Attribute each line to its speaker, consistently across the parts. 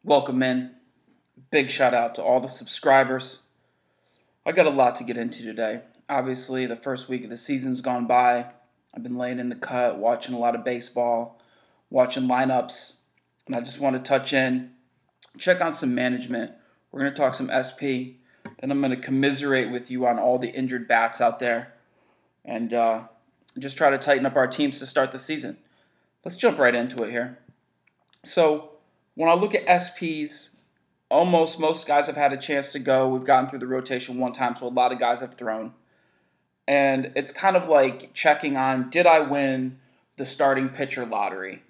Speaker 1: Welcome in. Big shout out to all the subscribers. I got a lot to get into today. Obviously, the first week of the season's gone by. I've been laying in the cut, watching a lot of baseball, watching lineups, and I just want to touch in, check on some management. We're going to talk some SP. Then I'm going to commiserate with you on all the injured bats out there and just try to tighten up our teams to start the season. Let's jump right into it here. So, when I look at SPs, almost most guys have had a chance to go. We've gotten through the rotation one time, so a lot of guys have thrown. And it's kind of like checking on, did I win the starting pitcher lottery?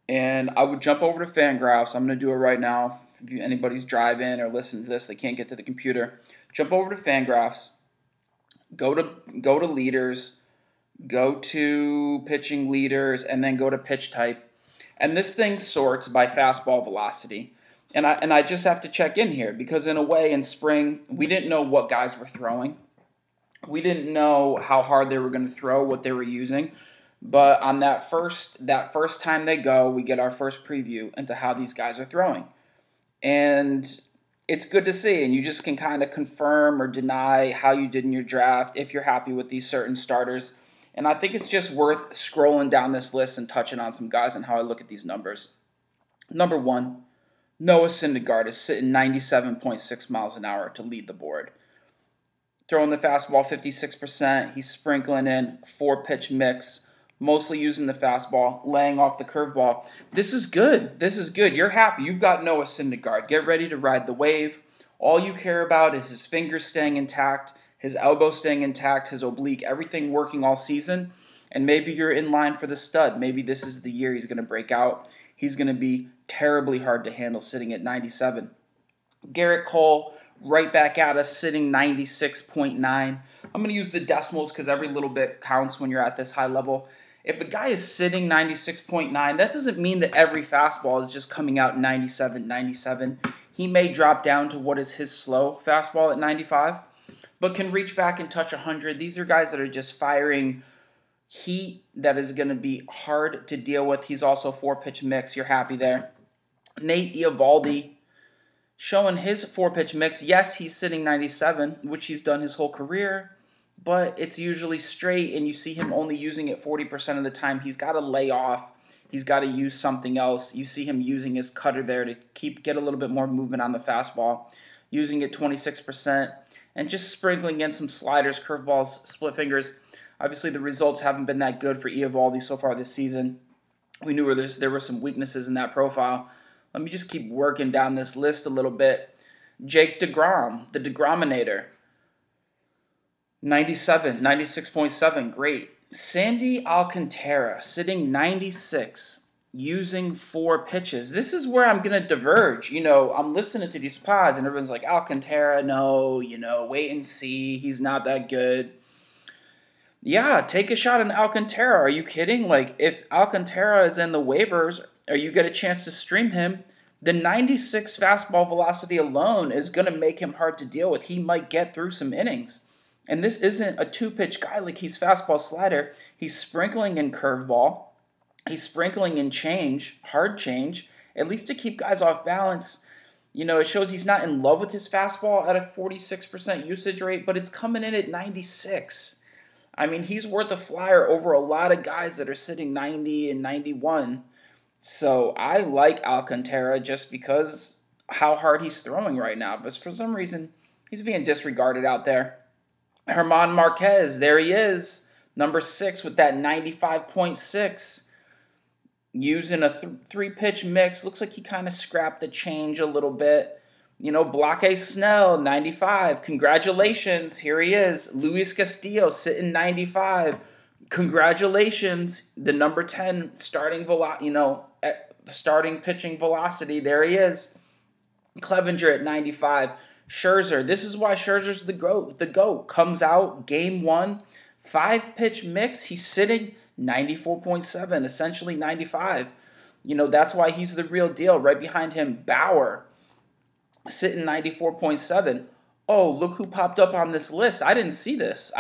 Speaker 1: And I would jump over to Fangraphs. I'm going to do it right now. If anybody's driving or listening to this, they can't get to the computer. Jump over to Fangraphs. Go to leaders. Go to pitching leaders, and then go to pitch type. And this thing sorts by fastball velocity. And I just have to check in here because in a way in spring, we didn't know what guys were throwing. We didn't know how hard they were going to throw, what they were using. But on that first time they go, we get our first preview into how these guys are throwing. And it's good to see. And you just can kind of confirm or deny how you did in your draft if you're happy with these certain starters. And I think it's just worth scrolling down this list and touching on some guys and how I look at these numbers. Number one, Noah Syndergaard is sitting 97.6 miles an hour to lead the board. Throwing the fastball 56%. He's sprinkling in 4-pitch mix, mostly using the fastball, laying off the curveball. This is good. This is good. You're happy. You've got Noah Syndergaard. Get ready to ride the wave. All you care about is his fingers staying intact, his elbow staying intact, his oblique, everything working all season. And maybe you're in line for the stud. Maybe this is the year he's going to break out. He's going to be terribly hard to handle sitting at 97. Gerrit Cole, right back at us, sitting 96.9. I'm going to use the decimals because every little bit counts when you're at this high level. If a guy is sitting 96.9, that doesn't mean that every fastball is just coming out 97, 97. He may drop down to what is his slow fastball at 95, but can reach back and touch 100. These are guys that are just firing heat that is going to be hard to deal with. He's also 4-pitch mix. You're happy there. Nate Eovaldi showing his 4-pitch mix. Yes, he's sitting 97, which he's done his whole career, but it's usually straight, and you see him only using it 40% of the time. He's got to lay off. He's got to use something else. You see him using his cutter there to get a little bit more movement on the fastball, using it 26%, and just sprinkling in some sliders, curveballs, split fingers. Obviously, the results haven't been that good for Eovaldi so far this season. We knew there were some weaknesses in that profile. Let me just keep working down this list a little bit. Jake deGrom, the deGrominator. 97, 96.7, great. Sandy Alcantara, sitting 96, using 4 pitches. This is where I'm going to diverge. I'm listening to these pods, and everyone's like, Alcantara, no, wait and see. He's not that good. Yeah, take a shot on Alcantara. Are you kidding? Like, if Alcantara is in the waivers or you get a chance to stream him, the 96 fastball velocity alone is going to make him hard to deal with. He might get through some innings. And this isn't a 2-pitch guy like he's fastball slider. He's sprinkling in curveball. He's sprinkling in change, hard change, at least to keep guys off balance. It shows he's not in love with his fastball at a 46% usage rate, but it's coming in at 96. I mean, he's worth a flyer over a lot of guys that are sitting 90 and 91. So I like Alcantara just because how hard he's throwing right now. But for some reason, he's being disregarded out there. German Marquez, there he is. Number 6 with that 95.6. Using a 3-pitch mix. Looks like he kind of scrapped the change a little bit. Blake Snell, 95. Congratulations. Here he is. Luis Castillo sitting 95. Congratulations. The number 10 starting pitching velocity. There he is. Clevenger at 95. Scherzer. This is why Scherzer's the GOAT. Comes out game 1. 5-pitch mix. He's sitting 94.7. Essentially 95. That's why he's the real deal. Right behind him, Bauer. Sitting 94.7. Oh, look who popped up on this list. I didn't see this.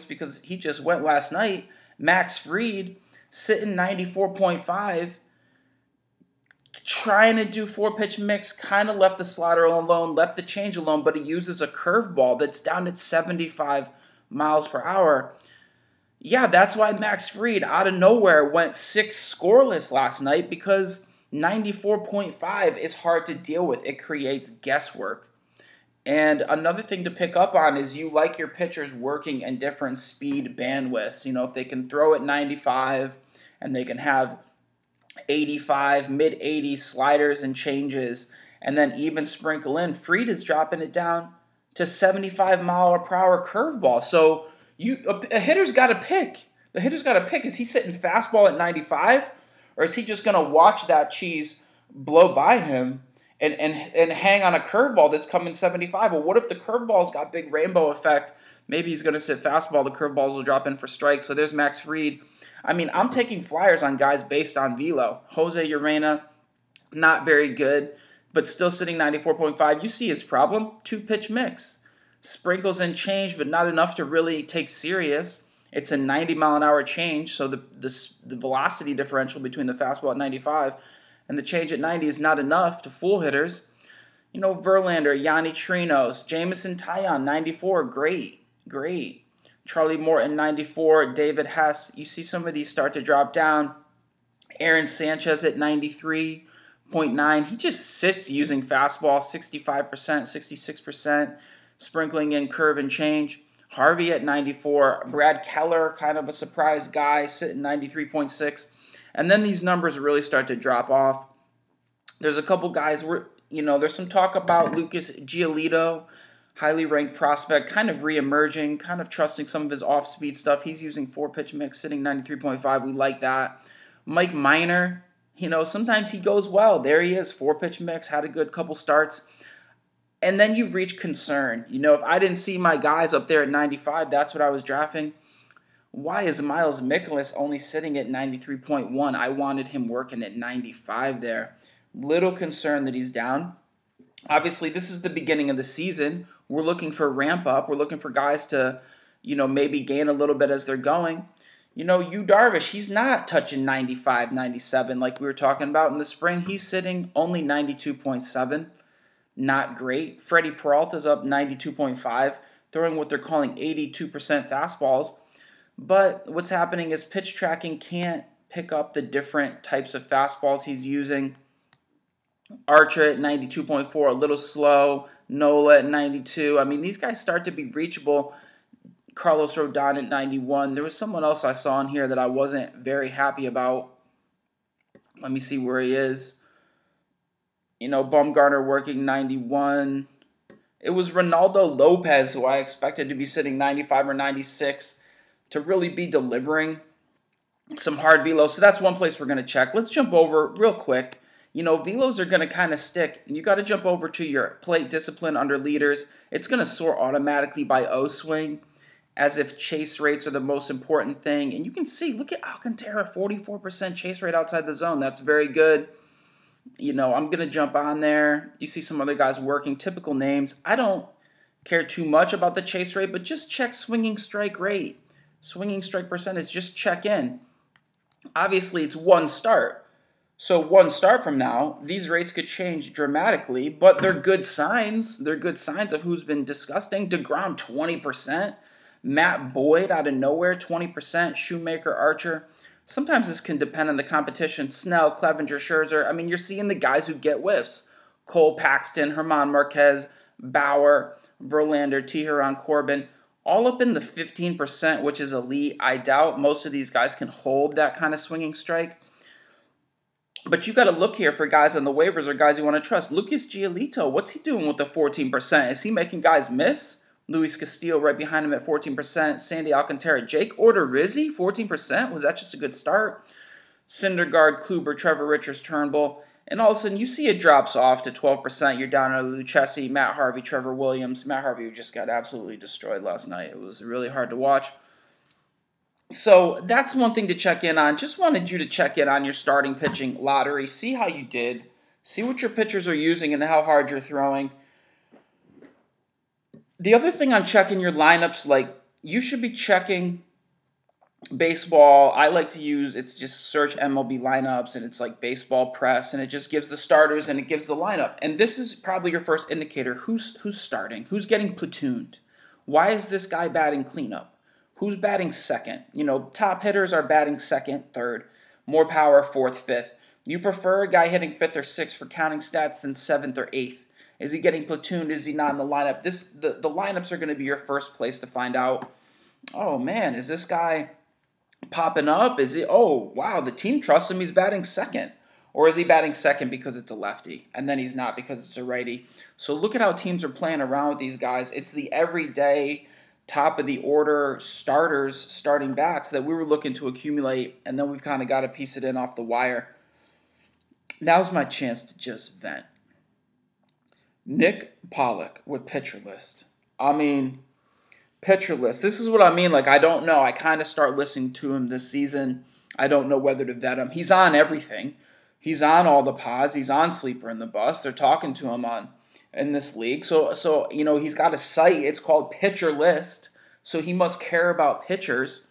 Speaker 1: Because he just went last night. Max Fried, sitting 94.5. trying to do 4-pitch mix, kind of left the slider alone, left the change alone, but he uses a curveball that's down at 75 miles per hour. Yeah, that's why Max Fried, out of nowhere, went 6 scoreless last night, because 94.5 is hard to deal with. It creates guesswork. And another thing to pick up on is you like your pitchers working in different speed bandwidths. If they can throw at 95 and they can have 85, mid-80s sliders and changes, and then even sprinkle in, Fried is dropping it down to 75-mile-per-hour curveball. So a hitter's got to pick. The hitter's got to pick. Is he sitting fastball at 95, or is he just going to watch that cheese blow by him and hang on a curveball that's coming 75? Well, what if the curveball's got big rainbow effect? Maybe he's going to sit fastball. The curveballs will drop in for strikes. So there's Max Fried. I mean, I'm taking flyers on guys based on velo. Jose Urena, not very good, but still sitting 94.5. You see his problem? 2-pitch mix. Sprinkles and change, but not enough to really take serious. It's a 90-mile-an-hour change, so the velocity differential between the fastball at 95 and the change at 90 is not enough to fool hitters. Verlander, Yanni Trinos, Jameson Taillon, 94, great. Charlie Morton, 94, David Hess. You see some of these start to drop down. Aaron Sanchez at 93.9. He just sits using fastball, 65%, 66%, sprinkling in curve and change. Harvey at 94. Brad Keller, kind of a surprise guy, sitting 93.6. And then these numbers really start to drop off. There's a couple guys where, there's some talk about Lucas Giolito, highly ranked prospect, kind of re-emerging, kind of trusting some of his off-speed stuff. He's using 4-pitch mix, sitting 93.5. We like that. Mike Minor, sometimes he goes well. There he is, 4-pitch mix, had a good couple starts. And then you reach concern. If I didn't see my guys up there at 95, that's what I was drafting. Why is Miles Mikolas only sitting at 93.1? I wanted him working at 95 there. Little concerned that he's down. Obviously, this is the beginning of the season. We're looking for ramp up. We're looking for guys to, maybe gain a little bit as they're going. Yu Darvish, he's not touching 95, 97 like we were talking about in the spring. He's sitting only 92.7. Not great. Freddie Peralta's up 92.5, throwing what they're calling 82% fastballs. But what's happening is pitch tracking can't pick up the different types of fastballs he's using. Archer at 92.4, a little slow. Nola at 92. I mean, these guys start to be reachable. Carlos Rodon at 91. There was someone else I saw in here that I wasn't very happy about. Let me see where he is. Bumgarner working 91. It was Ronaldo Lopez, who I expected to be sitting 95 or 96 to really be delivering some hard velo. So that's one place we're going to check. Let's jump over real quick. Velos are going to kind of stick. You got to jump over to your plate discipline under leaders. It's going to sort automatically by O-swing, as if chase rates are the most important thing. And you can see, look at Alcantara, 44% chase rate outside the zone. That's very good. I'm going to jump on there. You see some other guys working, typical names. I don't care too much about the chase rate, but just check swinging strike rate. Swinging strike percentage, just check in. Obviously, it's one start. So one start from now, these rates could change dramatically, but they're good signs. They're good signs of who's been disgusting. DeGrom, 20%. Matt Boyd, out of nowhere, 20%. Shoemaker, Archer. Sometimes this can depend on the competition. Snell, Clevenger, Scherzer. I mean, you're seeing the guys who get whiffs. Cole, Paxton, Herman Marquez, Bauer, Verlander, Teheran, Corbin. All up in the 15%, which is elite. I doubt most of these guys can hold that kind of swinging strike. But you got to look here for guys on the waivers or guys you want to trust. Lucas Giolito, what's he doing with the 14%? Is he making guys miss? Luis Castillo right behind him at 14%. Sandy Alcantara. Jake Odorizzi, 14%. Was that just a good start? Syndergaard, Kluber, Trevor Richards, Turnbull. And all of a sudden, you see it drops off to 12%. You're down to Lucchesi, Matt Harvey, Trevor Williams. Matt Harvey just got absolutely destroyed last night. It was really hard to watch. So that's one thing to check in on. Just wanted you to check in on your starting pitching lottery. See how you did. See what your pitchers are using and how hard you're throwing. The other thing on checking your lineups, you should be checking baseball, I like to use, it's just search MLB lineups, and it's like baseball press, and it just gives the starters and it gives the lineup. And this is probably your first indicator. Who's starting? Who's getting platooned? Why is this guy batting cleanup? Who's batting second? Top hitters are batting second, third, more power, fourth, fifth. You prefer a guy hitting fifth or sixth for counting stats than seventh or eighth? Is he getting platooned? Is he not in the lineup? The lineups are going to be your first place to find out, oh man, is this guy popping up? Is he, oh wow, the team trusts him, he's batting second? Or is he batting second because it's a lefty, and then he's not because it's a righty? So look at how teams are playing around with these guys. It's the everyday, top of the order starters, starting bats that we were looking to accumulate, and then we've kind of got to piece it in off the wire. Now's my chance to just vent. Nick Pollock with pitcher list. Pitcher list. This is what I mean. Like, I don't know. I kind of start listening to him this season. I don't know whether to vet him. He's on everything. He's on all the pods. He's on Sleeper in the Bus. They're talking to him in this league. So he's got a site. It's called Pitcher List. So he must care about pitchers.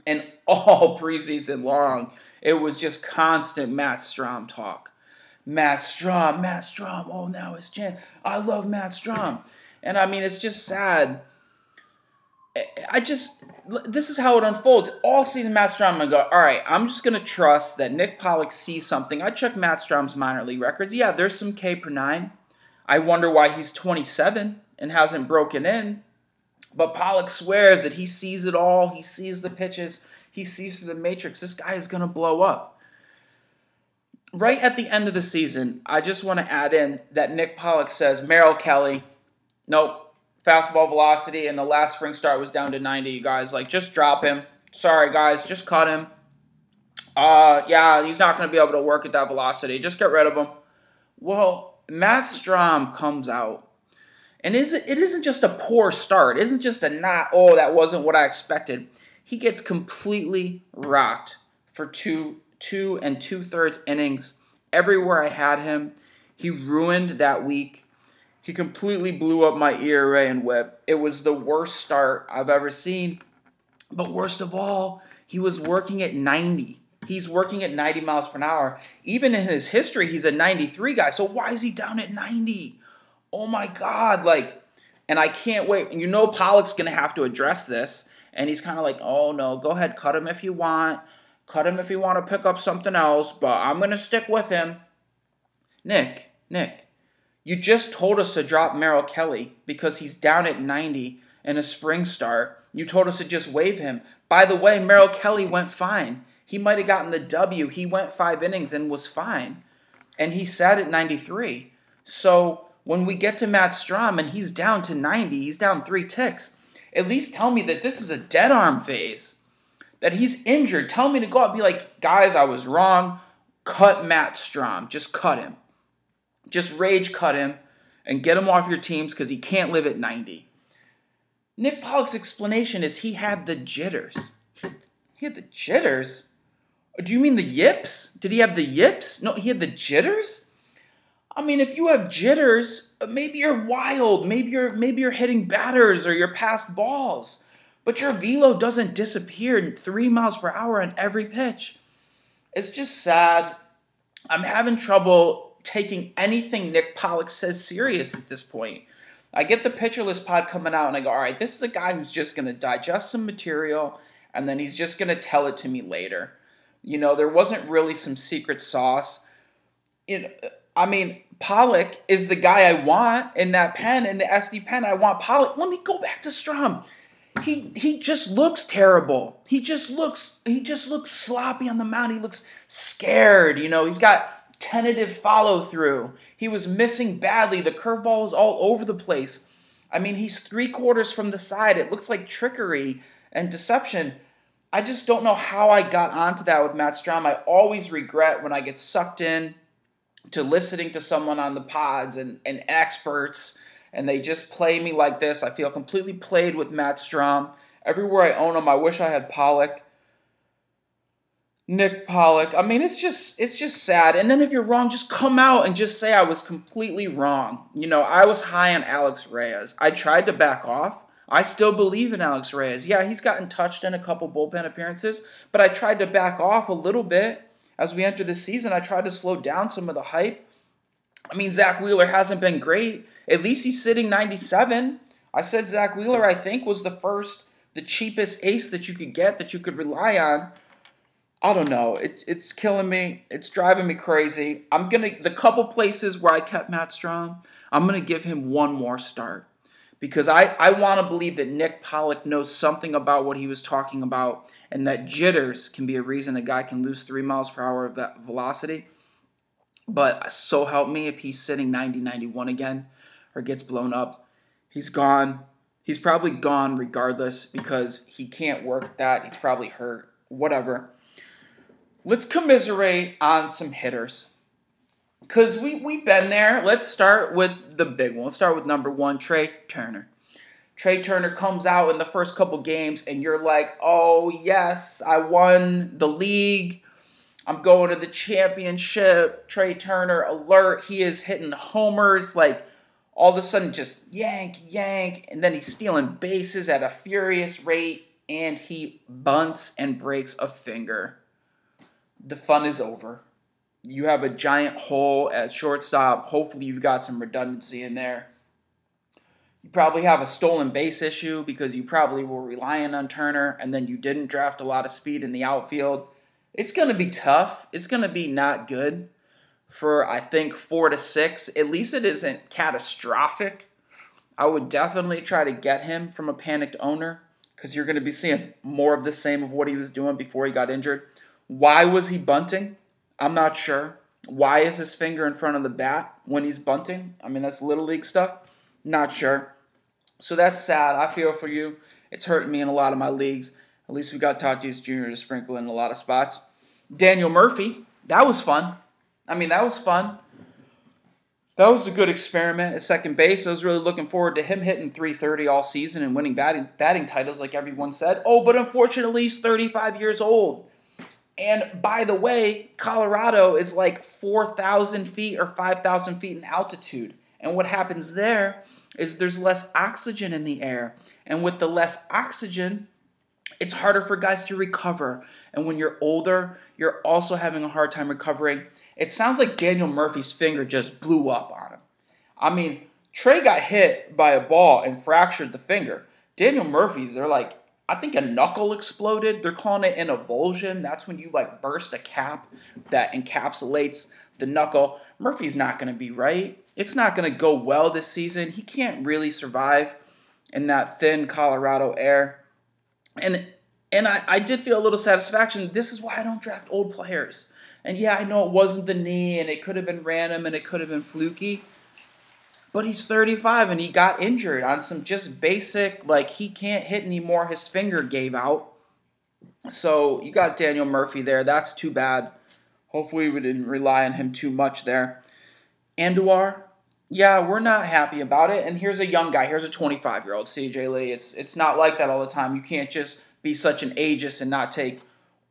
Speaker 1: And all preseason long, it was just constant Matt Strahm talk. Matt Strahm. Oh, now it's Jan. I love Matt Strahm. And it's just sad. This is how it unfolds. All season, Matt Strahm, I'm going to go, all right, I'm just going to trust that Nick Pollock sees something. I check Matt Strahm's minor league records. Yeah, there's some K per 9. I wonder why he's 27 and hasn't broken in. But Pollock swears that he sees it all. He sees the pitches. He sees through the matrix. This guy is going to blow up. Right at the end of the season, I just want to add in that Nick Pollock says, Merrill Kelly, nope. Fastball velocity in the last spring start was down to 90, you guys. Like, just drop him. Sorry, guys. Just cut him. Yeah, he's not going to be able to work at that velocity. Just get rid of him. Well, Matt Strahm comes out. And it isn't just a poor start. It isn't just a that wasn't what I expected. He gets completely rocked for two and 2/3 innings. Everywhere I had him, he ruined that week. He completely blew up my ERA and whip. It was the worst start I've ever seen. But worst of all, he was working at 90. He's working at 90 miles per hour. Even in his history, he's a 93 guy. So why is he down at 90? Oh my God. And I can't wait. Pollock's going to have to address this. And he's kind of like, oh no, go ahead, cut him if you want. Cut him if you want to pick up something else. But I'm going to stick with him. Nick. You just told us to drop Merrill Kelly because he's down at 90 in a spring start. You told us to just waive him. By the way, Merrill Kelly went fine. He might have gotten the W. He went 5 innings and was fine. And he sat at 93. So when we get to Matt Strahm and he's down to 90, he's down 3 ticks, at least tell me that this is a dead arm phase, that he's injured. Tell me to go out and be like, guys, I was wrong. Cut Matt Strahm. Just cut him. Just rage cut him and get him off your teams because he can't live at 90. Nick Pollock's explanation is he had the jitters. He had the jitters? Do you mean the yips? Did he have the yips? No, he had the jitters? If you have jitters, maybe you're wild. Maybe you're hitting batters or you're past balls. But your velo doesn't disappear 3 miles per hour on every pitch. It's just sad. I'm having trouble taking anything Nick Pollock says serious at this point. I get the Pitcher List pod coming out and I go, all right, this is a guy who's just going to digest some material and then he's just going to tell it to me later. There wasn't really some secret sauce. Pollock is the guy I want in that pen, in the SD pen. I want Pollock. Let me go back to Strahm. He just looks terrible. He just looks sloppy on the mound. He looks scared. He's got tentative follow through. He was missing badly. The curveball was all over the place. He's 3/4 from the side. It looks like trickery and deception. I just don't know how I got onto that with Matt Strahm. I always regret when I get sucked in to listening to someone on the pods and experts, and they just play me like this. I feel completely played with Matt Strahm. Everywhere I own him, I wish I had Pollock. Nick Pollock. It's just sad. And then if you're wrong, just come out and just say I was completely wrong. I was high on Alex Reyes. I tried to back off. I still believe in Alex Reyes. Yeah, he's gotten touched in a couple bullpen appearances, but I tried to back off a little bit as we enter the season. I tried to slow down some of the hype. I mean, Zach Wheeler hasn't been great. At least he's sitting 97. I said Zach Wheeler, I think, was the cheapest ace that you could get, that you could rely on. I don't know. It's killing me. It's driving me crazy. The couple places where I kept Matt Strom, I'm gonna give him one more start. Because I want to believe that Nick Pollock knows something about what he was talking about, and that jitters can be a reason a guy can lose 3 miles per hour of that velocity. But so help me, if he's sitting 90, 91 again, or gets blown up, he's gone. He's probably gone regardless, because he can't work that. He's probably hurt. Whatever. Let's commiserate on some hitters, because we've been there. Let's start with the big one. Let's start with number one, Trea Turner. Trea Turner comes out in the first couple games, and you're like, oh, yes, I won the league. I'm going to the championship. Trea Turner, alert. He is hitting homers, like, all of a sudden just yank, and then he's stealing bases at a furious rate, and he bunts and breaks a finger. The fun is over. You have a giant hole at shortstop. Hopefully you've got some redundancy in there. You probably have a stolen base issue because you probably were relying on Turner, and then you didn't draft a lot of speed in the outfield. It's going to be tough. It's going to be not good for, I think, 4 to 6. At least it isn't catastrophic. I would definitely try to get him from a panicked owner, because you're going to be seeing more of the same of what he was doing before he got injured. Why was he bunting? I'm not sure. Why is his finger in front of the bat when he's bunting? I mean, that's Little League stuff. Not sure. So that's sad. I feel for you. It's hurting me in a lot of my leagues. At least we got Tatis Jr. to sprinkle in a lot of spots. Daniel Murphy, that was fun. That was fun. That was a good experiment at second base. I was really looking forward to him hitting .330 all season and winning batting titles like everyone said. Oh, but unfortunately, he's 35 years old. And by the way, Colorado is like 4,000 feet or 5,000 feet in altitude. And what happens there is there's less oxygen in the air. And with the less oxygen, it's harder for guys to recover. And when you're older, you're also having a hard time recovering. It sounds like Daniel Murphy's finger just blew up on him. Trea got hit by a ball and fractured the finger. Daniel Murphy's, they're like, I think a knuckle exploded. They're calling it an avulsion. That's when you burst a cap that encapsulates the knuckle. Murphy's not going to be right. It's not going to go well this season. He can't really survive in that thin Colorado air. And I did feel a little satisfaction. This is why I don't draft old players. And yeah, I know it wasn't the knee, and it could have been random, and it could have been fluky. But he's 35, and he got injured on some just basic, he can't hit anymore. His finger gave out. So you got Daniel Murphy there. That's too bad. Hopefully we didn't rely on him too much there. Andujar, yeah, we're not happy about it. And here's a young guy. Here's a 25-year-old CJ Lee. It's not like that all the time. You can't just be such an ageist and not take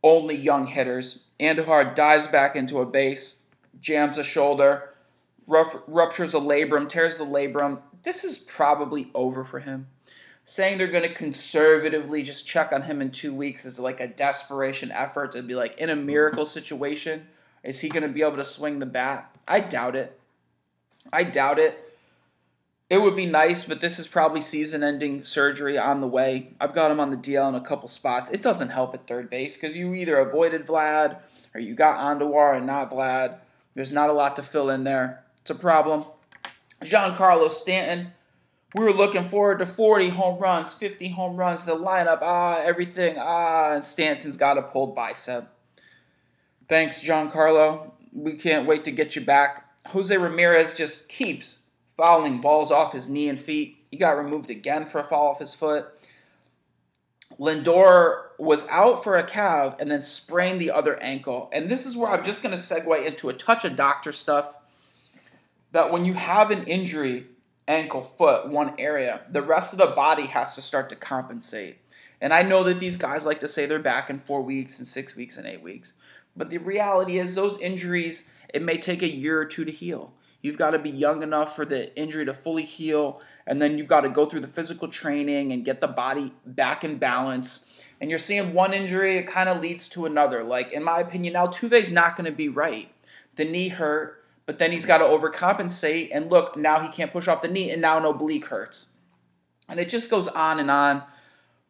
Speaker 1: only young hitters. Andujar dives back into a base, jams a shoulder, ruptures a labrum, tears the labrum. This is probably over for him. Saying they're going to conservatively just check on him in 2 weeks is like a desperation effort to be like, in a miracle situation, is he going to be able to swing the bat? I doubt it. It would be nice, but this is probably season-ending surgery on the way. I've got him on the DL in a couple spots. It doesn't help at third base because you either avoided Vlad or you got Andujar and not Vlad. There's not a lot to fill in there. It's a problem. Giancarlo Stanton. We were looking forward to 40 home runs, 50 home runs, the lineup, everything, and Stanton's got a pulled bicep. Thanks, Giancarlo. We can't wait to get you back. Jose Ramirez just keeps fouling balls off his knee and feet. He got removed again for a foul off his foot. Lindor was out for a calf and then sprained the other ankle. And this is where I'm just going to segue into a touch of doctor stuff. That when you have an injury, ankle, foot, one area, the rest of the body has to start to compensate. And I know that these guys like to say they're back in 4 weeks and 6 weeks and 8 weeks. But the reality is those injuries, it may take a year or two to heal. You've got to be young enough for the injury to fully heal, and then you've got to go through the physical training and get the body back in balance. And you're seeing one injury, it kind of leads to another. Like, in my opinion, now Altuve's not going to be right. The knee hurt, but then he's got to overcompensate. And look, now he can't push off the knee, and now an oblique hurts. And it just goes on and on.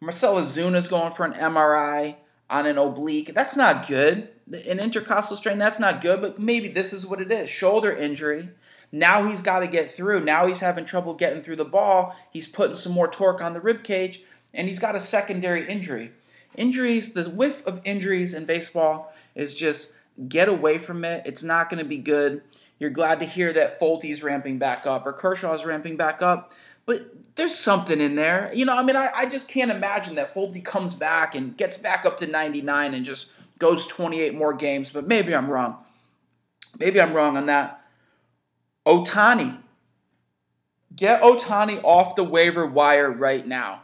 Speaker 1: Marcell Ozuna's going for an MRI on an oblique. That's not good. An intercostal strain, that's not good, but maybe this is what it is. Shoulder injury. Now he's got to get through. Now he's having trouble getting through the ball. He's putting some more torque on the rib cage, and he's got a secondary injury. Injuries, the whiff of injuries in baseball is just get away from it. It's not going to be good. You're glad to hear that Folty's ramping back up or Kershaw's ramping back up, but there's something in there. I just can't imagine that Folty comes back and gets back up to 99 and just goes 28 more games, but maybe I'm wrong. Maybe I'm wrong on that. Ohtani. Get Ohtani off the waiver wire right now.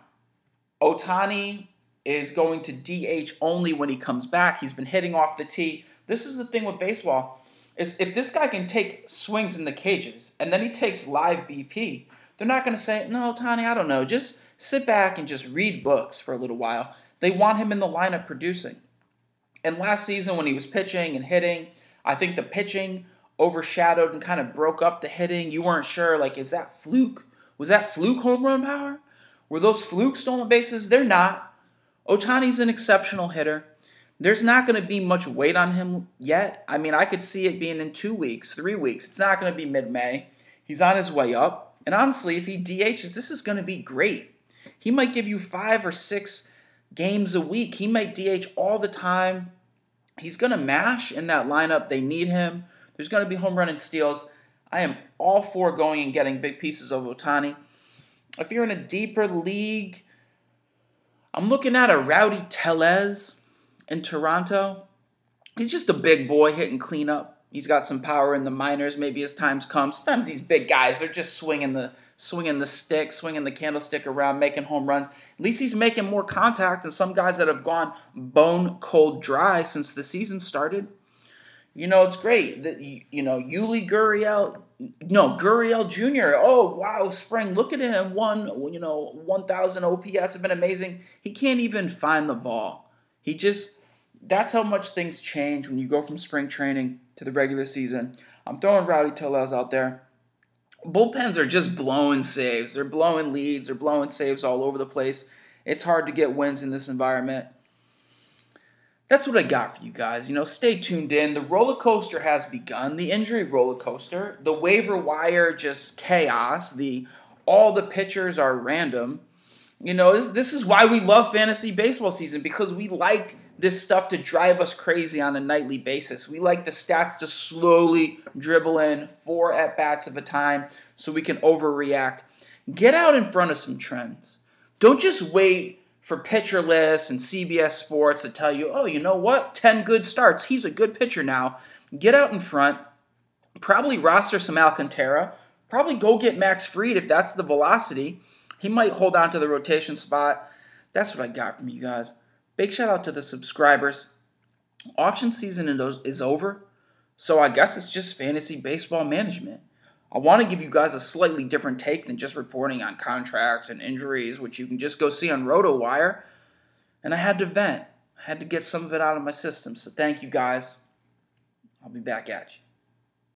Speaker 1: Ohtani is going to DH only when he comes back. He's been hitting off the tee. This is the thing with baseball. Is if this guy can take swings in the cages and then he takes live BP, they're not going to say, no, Ohtani, I don't know. Just sit back and just read books for a little while. They want him in the lineup producing. And last season when he was pitching and hitting, I think the pitching overshadowed and kind of broke up the hitting. You weren't sure, like, is that fluke? Was that fluke home run power? Were those fluke stolen bases? They're not. Ohtani's an exceptional hitter. There's not going to be much weight on him yet. I mean, I could see it being in 2 weeks, 3 weeks. It's not going to be mid-May. He's on his way up. And honestly, if he DHs, this is going to be great. He might give you 5 or 6 games a week. He might DH all the time. He's going to mash in that lineup. They need him. There's going to be home run and steals. I am all for going and getting big pieces of Ohtani. If you're in a deeper league, I'm looking at a Rowdy Tellez in Toronto. He's just a big boy hitting cleanup. He's got some power in the minors. Maybe as times come. Sometimes these big guys, they're just swinging the stick, swinging the candlestick around, making home runs. At least he's making more contact than some guys that have gone bone cold dry since the season started. It's great that Yuli Gurriel Jr. Oh wow, spring! Look at him. 1,000 OPS have been amazing. He can't even find the ball. That's how much things change when you go from spring training to the regular season. I'm throwing Rowdy Tellez out there. Bullpens are just blowing saves. They're blowing leads. They're blowing saves all over the place. It's hard to get wins in this environment. That's what I got for you guys. Stay tuned in. The roller coaster has begun. The injury roller coaster. The waiver wire just chaos. All the pitchers are random. This is why we love fantasy baseball season, because we like this stuff to drive us crazy on a nightly basis. We like the stats to slowly dribble in 4 at-bats of a time so we can overreact. Get out in front of some trends. Don't just wait for pitcher lists and CBS Sports to tell you, oh, you know what? 10 good starts. He's a good pitcher now. Get out in front. Probably roster some Alcantara. Probably go get Max Fried if that's the velocity. He might hold on to the rotation spot. That's what I got from you guys. Big shout out to the subscribers. Auction season is over, so I guess it's just fantasy baseball management. I want to give you guys a slightly different take than just reporting on contracts and injuries, which you can just go see on RotoWire. And I had to vent. I had to get some of it out of my system. So thank you guys. I'll be back at you.